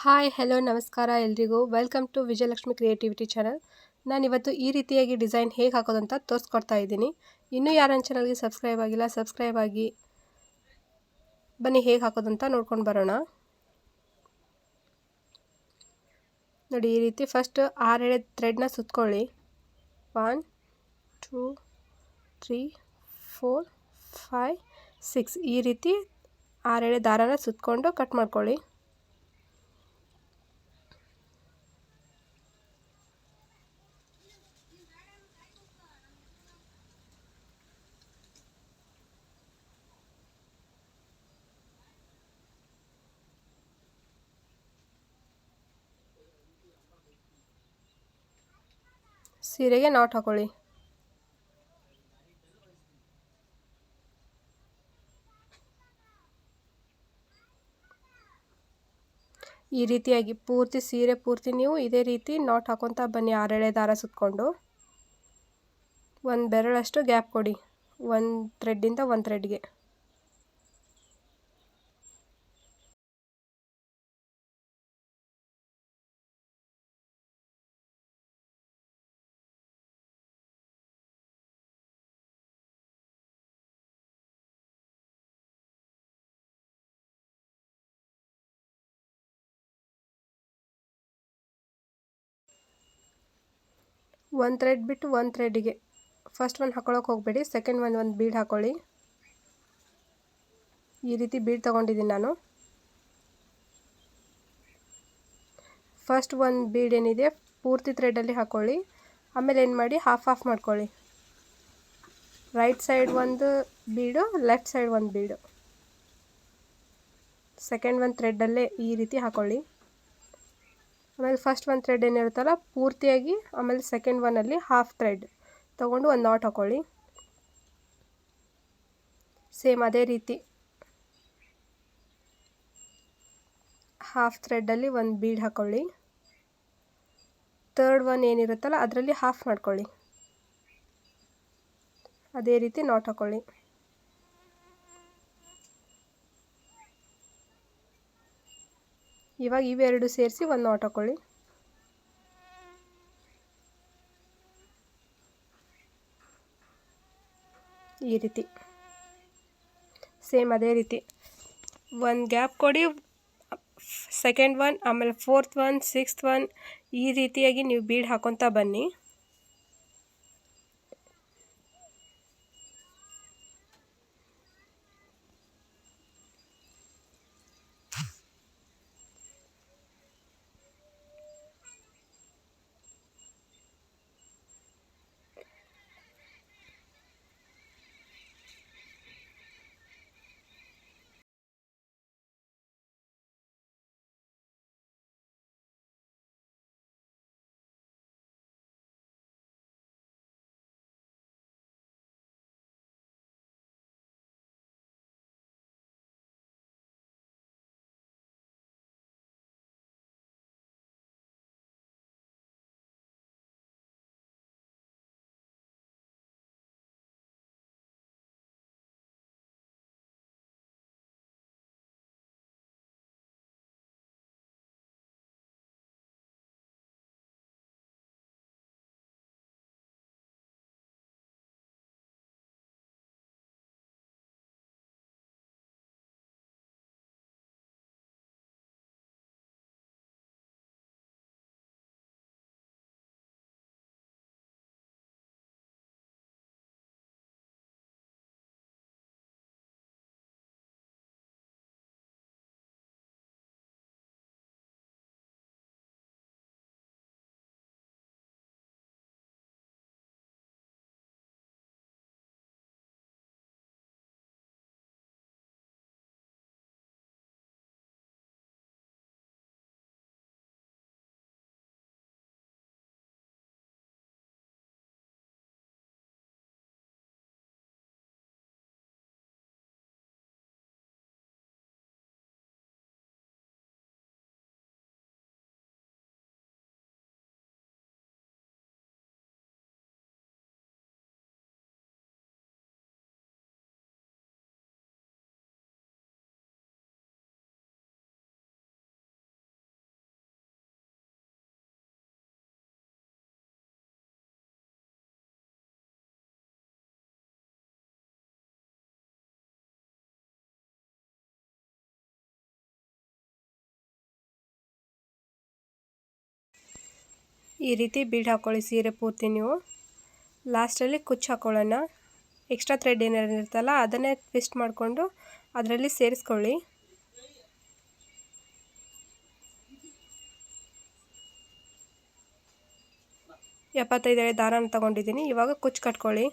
Hi hello ನಮಸ್ಕಾರ ಎಲ್ರಿಗೂ welcome to Vijayalakshmi creativity channel. ನಾನಿವತ್ತು ಈ ರೀತಿಯಾಗಿ ಡಿಸೈನ್ ಹೇಗೆ ಹಾಕೋದು ಅಂತ ತೋರಿಸ್ಕೊಡ್ತಾ ಇದ್ದೀನಿ. ಇನ್ನೂ ಯಾರು ನನ್ನ ಚಾನಲ್ಗೆ ಸಬ್ಸ್ಕ್ರೈಬ್ ಆಗಿಲ್ಲ ಸಬ್ಸ್ಕ್ರೈಬ್ ಆಗಿ. ಬನ್ನಿ ಹೇಗೆ ಹಾಕೋದು ಅಂತ ನೋಡ್ಕೊಂಡು ಬರೋಣ. ನೋಡಿ, ಈ ರೀತಿ ಫಸ್ಟ್ 6 ಥ್ರೆಡ್ನ ಸುತ್ಕೊಳ್ಳಿ. 1 2 3 4 5 6 ಈ ರೀತಿ 6 ದಾರನ ಸುತ್ಕೊಂಡು ಕಟ್ ಮಾಡ್ಕೊಳ್ಳಿ. ಸೀರೆಗೆ ನಾಟ್ ಹಾಕೊಳ್ಳಿ. ಈ ರೀತಿಯಾಗಿ ಪೂರ್ತಿ ಸೀರೆ ಪೂರ್ತಿ ನೀವು ಇದೇ ರೀತಿ ನಾಟ್ ಹಾಕೊತಾ ಬನ್ನಿ. 6 ದಾರ ಸುತ್ಕೊಂಡು ಒಂದು ಬೆರಳಷ್ಟು ಗ್ಯಾಪ್ ಕೊಡಿ, ಒಂದು ಥ್ರೆಡ್ಡಿಂದ ಒಂದು ಥ್ರೆಡ್ಗೆ. ಒಂದು ಥ್ರೆಡ್ ಬಿಟ್ಟು ಒಂದು ಥ್ರೆಡ್ಡಿಗೆ ಫಸ್ಟ್ ಒಂದು ಹಾಕೊಳ್ಳೋಕೆ ಹೋಗಬೇಡಿ. ಸೆಕೆಂಡ್ ಒಂದು ಬೀಡ್ ಹಾಕೊಳ್ಳಿ. ಈ ರೀತಿ ಬೀಡ್ ತೊಗೊಂಡಿದ್ದೀನಿ ನಾನು. ಫಸ್ಟ್ ಒಂದು ಬೀಡ್ ಏನಿದೆ ಪೂರ್ತಿ ಥ್ರೆಡ್ಡಲ್ಲಿ ಹಾಕ್ಕೊಳ್ಳಿ. ಆಮೇಲೆ ಏನು ಮಾಡಿ ಹಾಫ್ ಮಾಡ್ಕೊಳ್ಳಿ. ರೈಟ್ ಸೈಡ್ ಒಂದು ಬೀಡು, ಲೆಫ್ಟ್ ಸೈಡ್ ಒಂದು ಬೀಡು. ಸೆಕೆಂಡ್ ಒಂದು ಥ್ರೆಡ್ಡಲ್ಲೇ ಈ ರೀತಿ ಹಾಕ್ಕೊಳ್ಳಿ. ಆಮೇಲೆ ಫಸ್ಟ್ ಒಂದು ಥ್ರೆಡ್ ಏನಿರುತ್ತಲ್ಲ ಪೂರ್ತಿಯಾಗಿ, ಆಮೇಲೆ ಸೆಕೆಂಡ್ ಒನ್ನಲ್ಲಿ ಹಾಫ್ ಥ್ರೆಡ್ ತೊಗೊಂಡು ಒಂದು ನಾಟ್ ಹಾಕ್ಕೊಳ್ಳಿ. ಸೇಮ್ ಅದೇ ರೀತಿ ಹಾಫ್ ಥ್ರೆಡ್ಡಲ್ಲಿ ಒಂದು ಬೀಡ್ ಹಾಕ್ಕೊಳ್ಳಿ. ಥರ್ಡ್ ಒನ್ ಏನಿರುತ್ತಲ್ಲ ಅದರಲ್ಲಿ ಹಾಫ್ ಮಾಡ್ಕೊಳ್ಳಿ. ಅದೇ ರೀತಿ ನಾಟ್ ಹಾಕ್ಕೊಳ್ಳಿ. ಇವಾಗ ಇವೆರಡು ಸೇರಿಸಿ ಒಂದು ನಾಟ್ ಹಾಕ್ಕೊಳ್ಳಿ. ಈ ರೀತಿ ಸೇಮ್ ಅದೇ ರೀತಿ ಒಂದು ಗ್ಯಾಪ್ ಕೊಡಿ. ಸೆಕೆಂಡ್ ಒನ್, ಆಮೇಲೆ ಫೋರ್ತ್ ಒನ್, ಸಿಕ್ಸ್ತ್ ಒನ್ ಈ ರೀತಿಯಾಗಿ ನೀವು ಬೀಡ್ ಹಾಕೊತಾ ಬನ್ನಿ. ಈ ರೀತಿ ಬೀಡ್ ಹಾಕ್ಕೊಳ್ಳಿ ಸೀರೆ ಪೂರ್ತಿ ನೀವು. ಲಾಸ್ಟಲ್ಲಿ ಕುಚ್ಚು ಹಾಕ್ಕೊಳ್ಳೋಣ. ಎಕ್ಸ್ಟ್ರಾ ಥ್ರೆಡ್ ಏನಾರು ಇರುತ್ತಲ್ಲ ಅದನ್ನೇ ಟ್ವಿಸ್ಟ್ ಮಾಡಿಕೊಂಡು ಅದರಲ್ಲಿ ಸೇರಿಸ್ಕೊಳ್ಳಿ. ಎಪ್ಪತ್ತೈದು ದಾರನ ತಗೊಂಡಿದ್ದೀನಿ. ಇವಾಗ ಕುಚ್ಚು ಕಟ್ಕೊಳ್ಳಿ.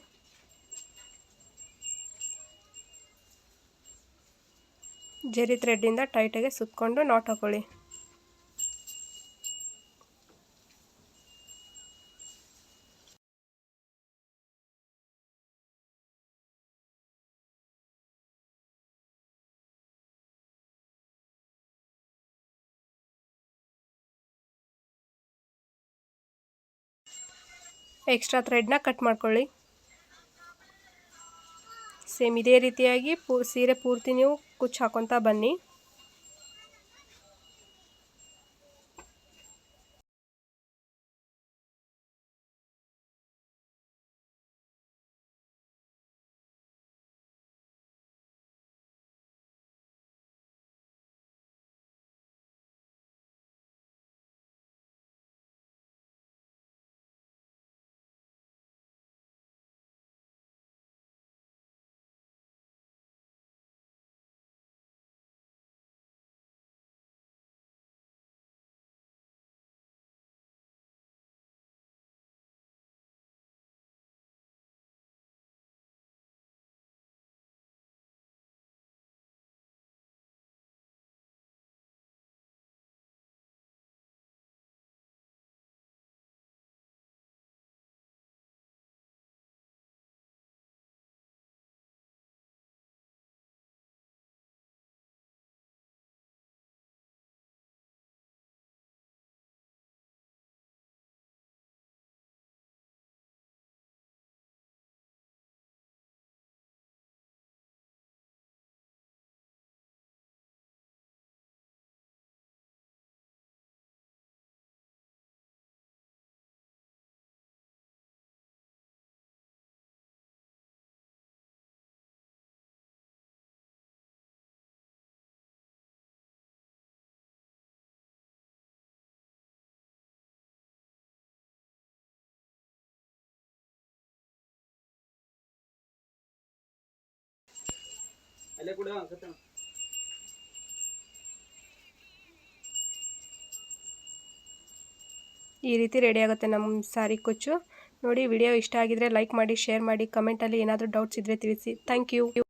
ಜರಿ ಥ್ರೆಡ್ಡಿಂದ ಟೈಟಾಗಿ ಸುತ್ತಕೊಂಡು ನಾಟ್ ಹಾಕೊಳ್ಳಿ. ಎಕ್ಸ್ಟ್ರಾ ಥ್ರೆಡ್ನ ಕಟ್ ಮಾಡ್ಕೊಳ್ಳಿ. ಸೇಮ್ ಇದೇ ರೀತಿಯಾಗಿ ಸೀರೆ ಪೂರ್ತಿ ನೀವು ಕುಚ್ಚು ಹಾಕೊತಾ ಬನ್ನಿ. ಈ ರೀತಿ ರೆಡಿ ಆಗುತ್ತೆ ನಮ್ಮ ಸಾರಿ ಕುಚ್ಚು. ನೋಡಿ, ವಿಡಿಯೋ ಇಷ್ಟ ಆಗಿದ್ರೆ ಲೈಕ್ ಮಾಡಿ, ಶೇರ್ ಮಾಡಿ, ಕಮೆಂಟಲ್ಲಿ ಏನಾದರೂ ಡೌಟ್ಸ್ ಇದ್ದರೆ ತಿಳಿಸಿ. Thank you.